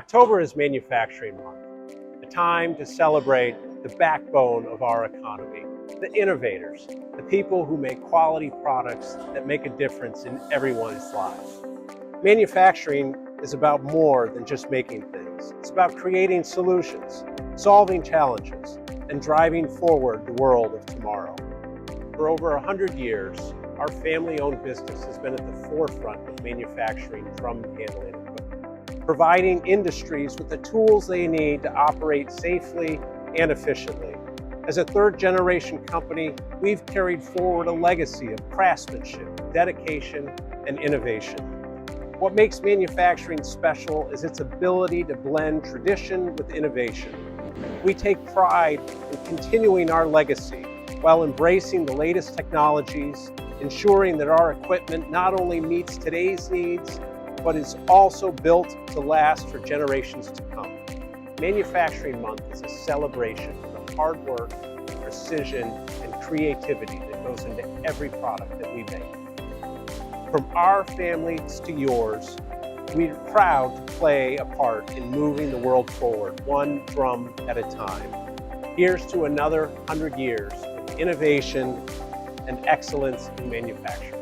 October is Manufacturing Month, a time to celebrate the backbone of our economy, the innovators, the people who make quality products that make a difference in everyone's lives. Manufacturing is about more than just making things. It's about creating solutions, solving challenges, and driving forward the world of tomorrow. For over 100 years, our family-owned business has been at the forefront of manufacturing drum handling equipment, providing industries with the tools they need to operate safely and efficiently. As a third-generation company, we've carried forward a legacy of craftsmanship, dedication, and innovation. What makes manufacturing special is its ability to blend tradition with innovation. We take pride in continuing our legacy while embracing the latest technologies, ensuring that our equipment not only meets today's needs, but is also built to last for generations to come. Manufacturing Month is a celebration of the hard work, precision, and creativity that goes into every product that we make. From our families to yours, we're proud to play a part in moving the world forward, one drum at a time. Here's to another 100 years of innovation and excellence in manufacturing.